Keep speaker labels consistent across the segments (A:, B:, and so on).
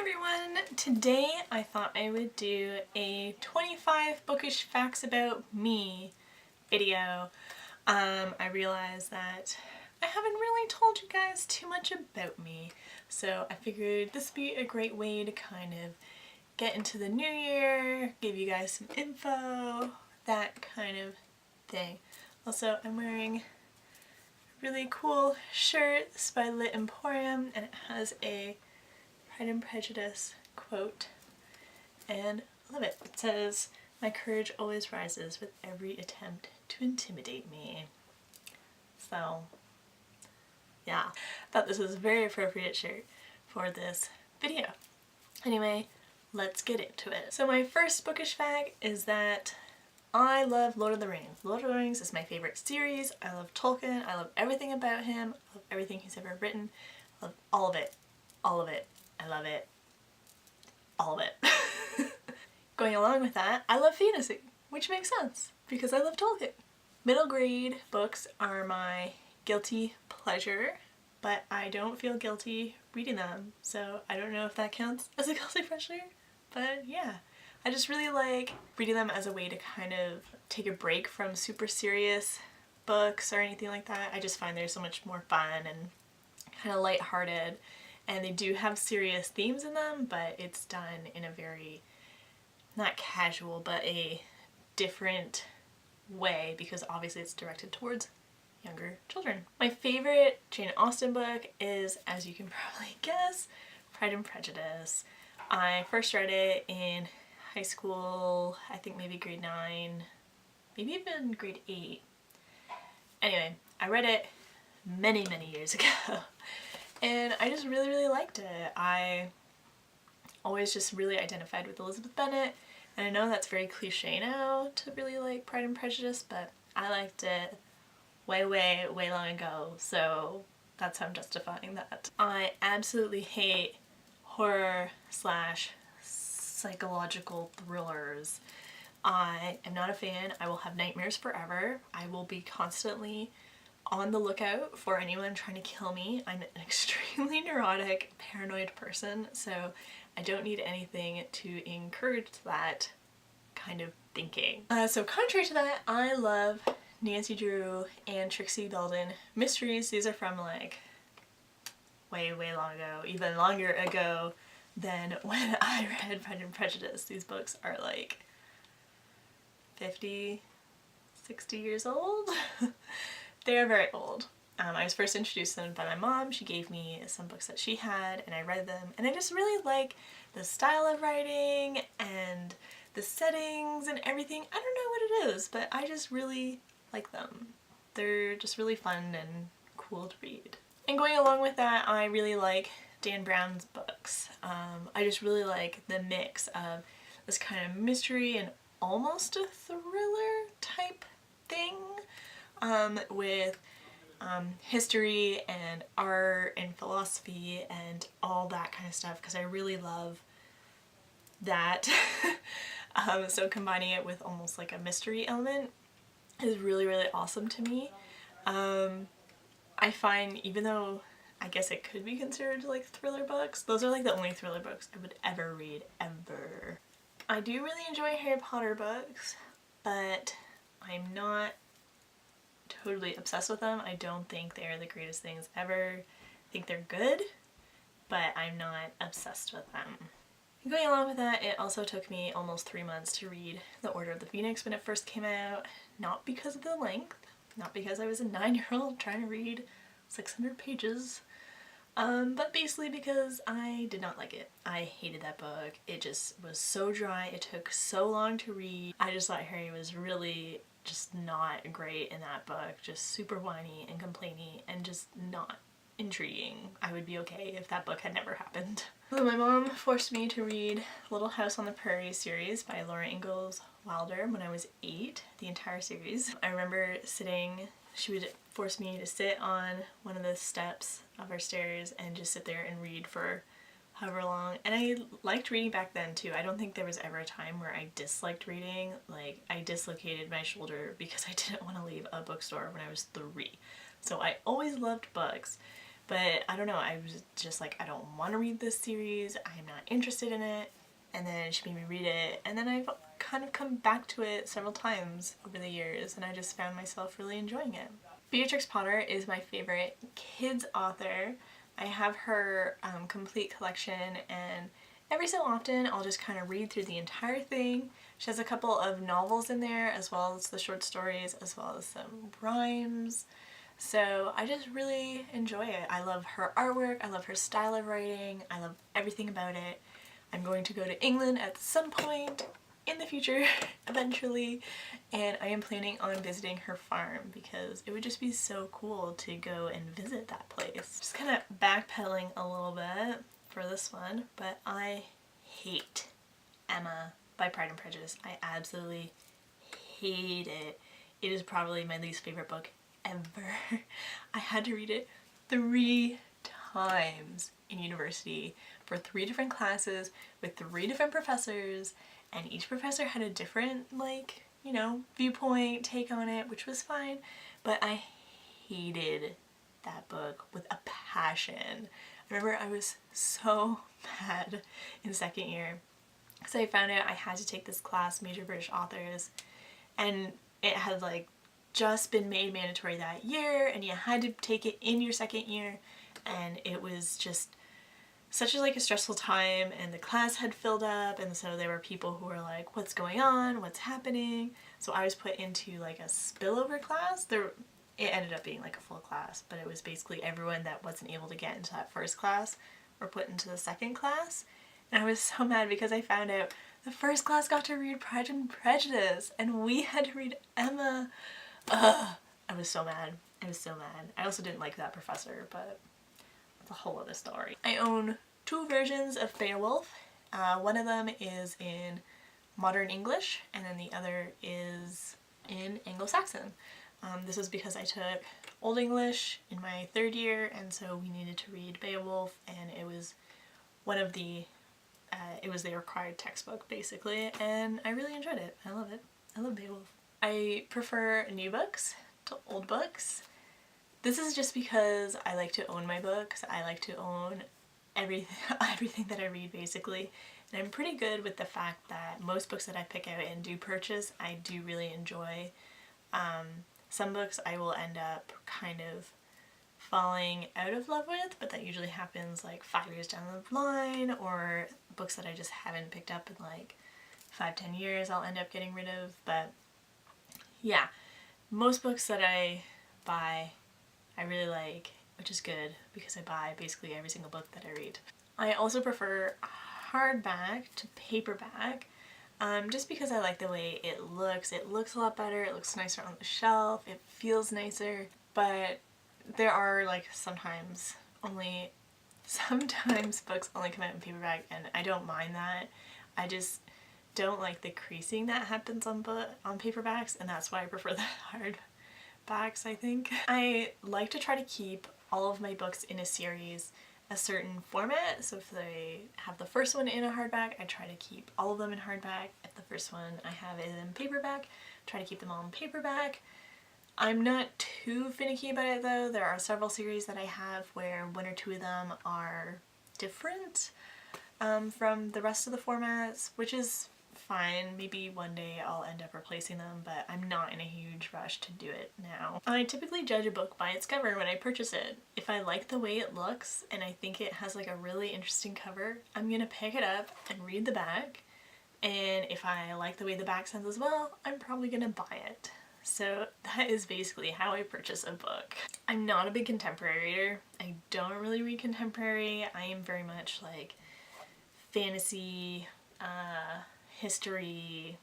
A: everyone! Today I thought I would do a 25 bookish facts about me video. I realized that I haven't really told you guys too much about me, so I figured this would be a great way to kind of get into the new year, give you guys some info, that kind of thing. Also, I'm wearing a really cool shirt. This is by Lit Emporium, and it has a Pride and Prejudice quote, and I love it. It says, "My courage always rises with every attempt to intimidate me." So yeah, I thought this was a very appropriate shirt for this video. Anyway, let's get into it. So my first bookish fact is that I love Lord of the Rings. Lord of the Rings is my favorite series. I love Tolkien. I love everything about him. I love everything he's ever written. I love all of it. All of it. I love it. All of it. Going along with that, I love fantasy, which makes sense because I love Tolkien. Middle grade books are my guilty pleasure, but I don't feel guilty reading them, so I don't know if that counts as a guilty pleasure, but yeah. I just really like reading them as a way to kind of take a break from super serious books or anything like that. I just find they're so much more fun and kind of lighthearted. And they do have serious themes in them, but it's done in a very, not casual, but a different way because obviously it's directed towards younger children. My favorite Jane Austen book is, as you can probably guess, Pride and Prejudice. I first read it in high school, I think maybe grade 9, maybe even grade 8. Anyway, I read it many years ago. And I just really liked it. I always just really identified with Elizabeth Bennet, and I know that's very cliche now to really like Pride and Prejudice, but I liked it way long ago, so that's how I'm justifying that. I absolutely hate horror slash psychological thrillers. I am not a fan. I will have nightmares forever. I will be constantly on the lookout for anyone trying to kill me. I'm an extremely neurotic, paranoid person, so I don't need anything to encourage that kind of thinking. So contrary to that, I love Nancy Drew and Trixie Belden mysteries. These are from like way long ago, even longer ago than when I read Pride and Prejudice. These books are like 50, 60 years old. They are very old. I was first introduced to them by my mom. She gave me some books that she had and I read them, and I just really like the style of writing and the settings and everything. I don't know what it is, but I just really like them. They're just really fun and cool to read. And going along with that, I really like Dan Brown's books. I just really like the mix of this kind of mystery and almost a thriller type thing. With history and art and philosophy and all that kind of stuff, because I really love that. So combining it with almost like a mystery element is really awesome to me. I find, even though I guess it could be considered like thriller books, those are like the only thriller books I would ever read, ever. I do really enjoy Harry Potter books, but I'm not totally obsessed with them. I don't think they're the greatest things ever. I think they're good, but I'm not obsessed with them. And going along with that, it also took me almost 3 months to read The Order of the Phoenix when it first came out. Not because of the length, not because I was a 9-year-old trying to read 600 pages, but basically because I did not like it. I hated that book. It just was so dry. It took so long to read. I just thought Harry was really just not great in that book, just super whiny and complainy and just not intriguing. I would be okay if that book had never happened. So my mom forced me to read Little House on the Prairie series by Laura Ingalls Wilder when I was 8, the entire series. I remember she would force me to sit on one of the steps of our stairs and just sit there and read for however long, and I liked reading back then too. I don't think there was ever a time where I disliked reading. Like, I dislocated my shoulder because I didn't want to leave a bookstore when I was 3. So I always loved books, But I don't know, I was just like, I don't want to read this series, I'm not interested in it. And then she made me read it, and then I've kind of come back to it several times over the years, and I just found myself really enjoying it. Beatrix Potter is my favorite kids author. I have her complete collection, and every so often I'll just kind of read through the entire thing. She has a couple of novels in there, as well as the short stories, as well as some rhymes. So I just really enjoy it. I love her artwork, I love her style of writing, I love everything about it. I'm going to go to England at some point in the future, eventually, and I am planning on visiting her farm because it would just be so cool to go and visit that place. Just kind of backpedaling a little bit for this one, but I hate Emma by Pride and Prejudice. I absolutely hate it. It is probably my least favorite book ever. I had to read it 3 times in university for 3 different classes with 3 different professors, and each professor had a different, like, you know, viewpoint, take on it, which was fine, but I hated that book with a passion. I remember I was so mad in 2nd year because I found out I had to take this class, Major British Authors, and it had like just been made mandatory that year, and you had to take it in your 2nd year, and it was just such a stressful time, and the class had filled up, and so there were people who were like, what's going on, what's happening? So I was put into like a spillover class. It ended up being like a full class, but it was basically everyone that wasn't able to get into that first class were put into the 2nd class. And I was so mad because I found out the first class got to read Pride and Prejudice and we had to read Emma. Ugh, I was so mad. I was so mad. I also didn't like that professor, but it's a whole other story. I own 2 versions of Beowulf. One of them is in modern English, and then the other is in Anglo-Saxon. This was because I took Old English in my 3rd year, and so we needed to read Beowulf, and it was one of the, it was the required textbook basically, and I really enjoyed it. I love it. I love Beowulf. I prefer new books to old books. This is just because I like to own my books. I like to own everything that I read basically, and I'm pretty good with the fact that most books that I pick out and do purchase I do really enjoy. Some books I will end up kind of falling out of love with, but that usually happens like 5 years down the line, or books that I just haven't picked up in like 5-10 years I'll end up getting rid of. But yeah, most books that I buy I really like, which is good because I buy basically every single book that I read. I also prefer hardback to paperback, just because I like the way it looks. It looks a lot better, it looks nicer on the shelf, it feels nicer, but there are like sometimes books only come out in paperback, and I don't mind that. I just don't like the creasing that happens on paperbacks, and that's why I prefer the hardbacks, I think. I like to try to keep all of my books in a series a certain format, so if they have the first one in a hardback, I try to keep all of them in hardback. If the first one I have is in paperback, try to keep them all in paperback. I'm not too finicky about it though. There are several series that I have where 1 or 2 of them are different from the rest of the formats, which is fine. Maybe one day I'll end up replacing them, but I'm not in a huge rush to do it now. I typically judge a book by its cover when I purchase it. If I like the way it looks and I think it has like a really interesting cover, I'm gonna pick it up and read the back, and if I like the way the back sounds as well, I'm probably gonna buy it. So that is basically how I purchase a book. I'm not a big contemporary reader. I don't really read contemporary. I am very much like fantasy, history,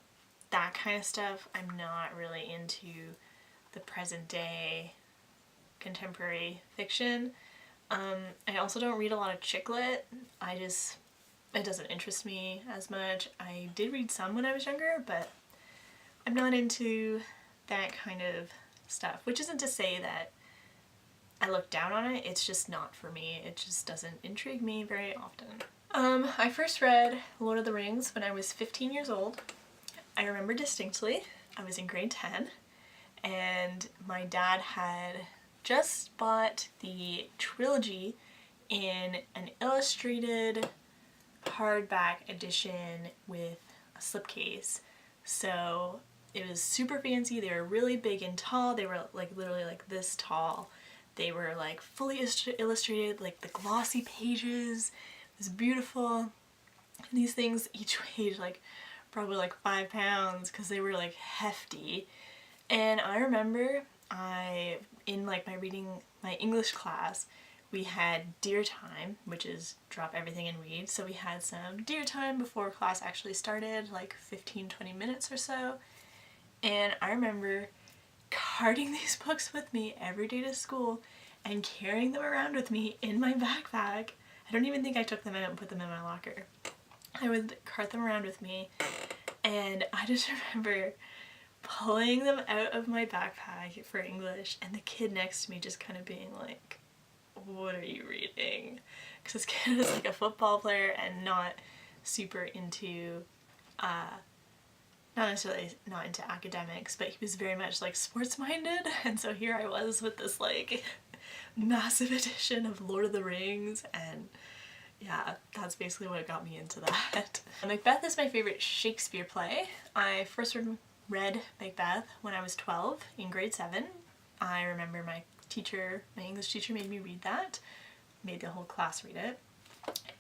A: that kind of stuff. I'm not really into the present day contemporary fiction. I also don't read a lot of chick lit. It doesn't interest me as much. I did read some when I was younger, but I'm not into that kind of stuff, which isn't to say that I look down on it, it's just not for me. It just doesn't intrigue me very often. I first read Lord of the Rings when I was 15 years old. I remember distinctly, I was in grade 10, and my dad had just bought the trilogy in an illustrated hardback edition with a slipcase. So it was super fancy. They were really big and tall. They were like literally like this tall. They were like fully illustrated, like the glossy pages. It was beautiful. And these things each weighed like probably like 5 pounds because they were like hefty. And I remember in like my English class, we had deer time, which is drop everything and read. So we had some deer time before class actually started, like 15-20 minutes or so. And I remember carting these books with me every day to school and carrying them around with me in my backpack. I don't even think I took them out and put them in my locker. I would cart them around with me, and I just remember pulling them out of my backpack for English and the kid next to me just kind of being like, what are you reading? Because this kid was like a football player and not super into, not necessarily not into academics, but he was very much like sports minded, and so here I was with this like massive edition of Lord of the Rings, and yeah, that's basically what got me into that. Macbeth is my favorite Shakespeare play. I first read Macbeth when I was 12 in grade 7. I remember my English teacher made me read that, made the whole class read it.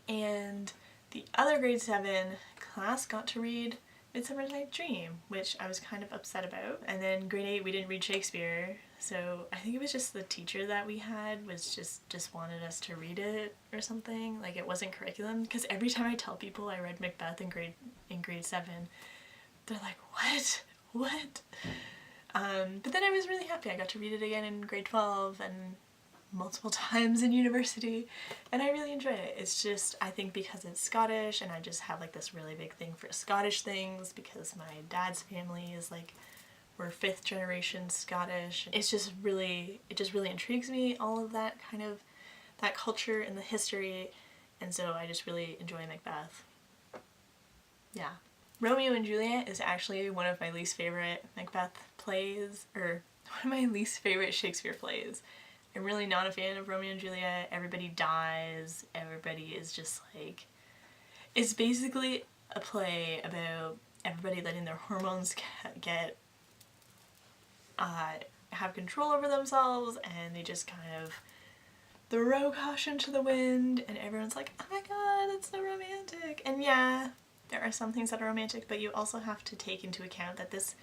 A: And the other grade 7 class got to read Midsummer Night's Dream, which I was kind of upset about. And then grade 8 we didn't read Shakespeare, so I think it was just the teacher that we had was just wanted us to read it or something. Like it wasn't curriculum, because every time I tell people I read Macbeth in grade 7, they're like, what? What? But then I was really happy. I got to read it again in grade 12 and multiple times in university, and I really enjoyed it. It's just, I think because it's Scottish, and I just have like this really big thing for Scottish things because my dad's family is like, we're 5th generation Scottish. It just really intrigues me, all of that kind of, that culture and the history, and so I just really enjoy Macbeth. Yeah. Romeo and Juliet is actually one of my least favorite Macbeth plays, or one of my least favorite Shakespeare plays. I'm really not a fan of Romeo and Juliet. Everybody dies, everybody is just like, it's basically a play about everybody letting their hormones have control over themselves, and they just kind of throw caution to the wind, and everyone's like, oh my god, it's so romantic. And yeah, there are some things that are romantic, but you also have to take into account that this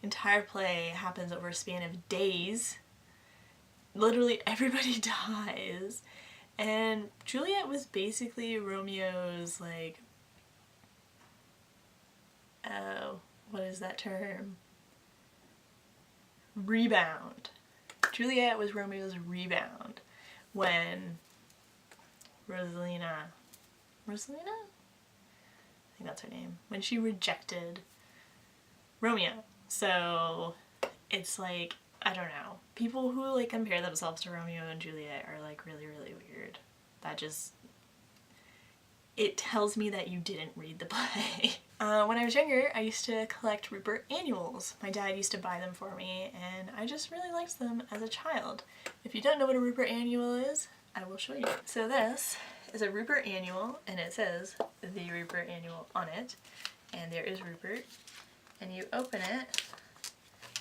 A: entire play happens over a span of days. Literally everybody dies, and Juliet was basically Romeo's like, what is that term? Rebound. Juliet was Romeo's rebound when Rosalina? I think that's her name. When she rejected Romeo. So it's like, I don't know. People who like compare themselves to Romeo and Juliet are like really, really weird. That just, it tells me that you didn't read the play. When I was younger, I used to collect Rupert annuals. My dad used to buy them for me, and I just really liked them as a child. If you don't know what a Rupert annual is, I will show you. So this is a Rupert annual, and it says the Rupert annual on it, and there is Rupert, and you open it,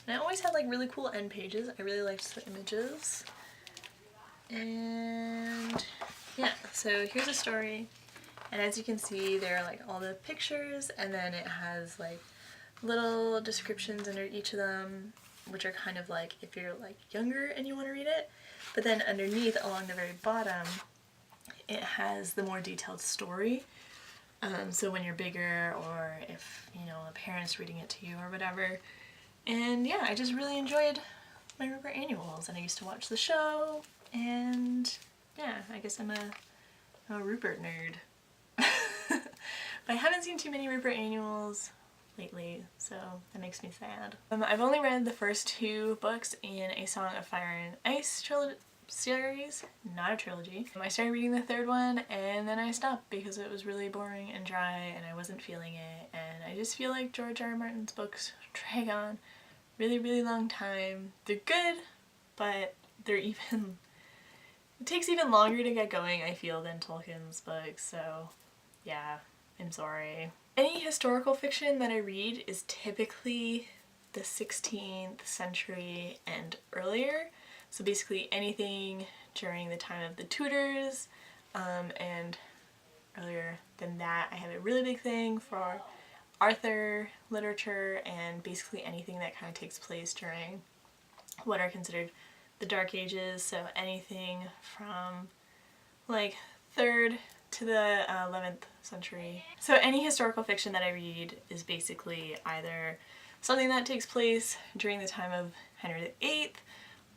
A: and it always had like really cool end pages. I really liked the images. And yeah, so here's a story. And as you can see, there are like all the pictures, and then it has like little descriptions under each of them, which are kind of like if you're like younger and you want to read it. But then underneath, along the very bottom, it has the more detailed story. So when you're bigger, or if, you know, a parent's reading it to you or whatever. And yeah, I just really enjoyed my Rupert annuals, and I used to watch the show, and yeah, I guess I'm a Rupert nerd. But I haven't seen too many Rupert annuals lately, so that makes me sad. I've only read the first 2 books in A Song of Fire and Ice series, not a trilogy. I started reading the 3rd one, and then I stopped because it was really boring and dry, and I wasn't feeling it, and I just feel like George R. R. Martin's books drag on really, really long time. They're good, but they're even, it takes even longer to get going, I feel, than Tolkien's books, so yeah, I'm sorry. Any historical fiction that I read is typically the 16th century and earlier, so basically anything during the time of the Tudors, and earlier than that. I have a really big thing for Arthur literature and basically anything that kind of takes place during what are considered the Dark Ages, so anything from like 3rd to the 11th century. So any historical fiction that I read is basically either something that takes place during the time of Henry VIII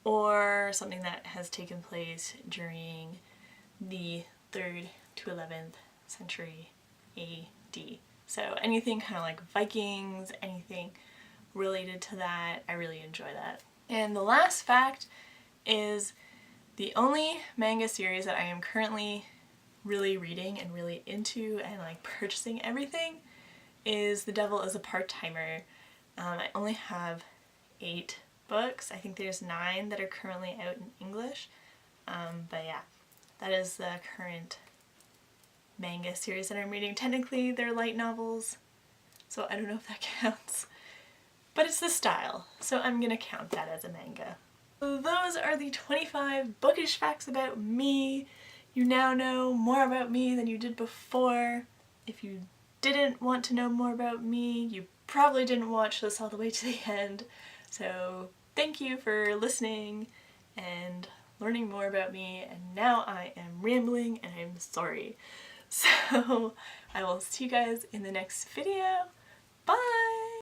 A: or something that has taken place during the 3rd to 11th century AD. So anything kind of like Vikings, anything related to that, I really enjoy that. And the last fact is the only manga series that I am currently really reading and really into and like purchasing everything is The Devil is a Part-Timer. I only have 8 books. I think there's 9 that are currently out in English. But yeah, that is the current manga series that I'm reading. Technically they're light novels, so I don't know if that counts. But it's the style, so I'm gonna count that as a manga. So those are the 25 bookish facts about me. You now know more about me than you did before. If you didn't want to know more about me, you probably didn't watch this all the way to the end. So thank you for listening and learning more about me, and now I am rambling and I'm sorry. So I will see you guys in the next video. Bye!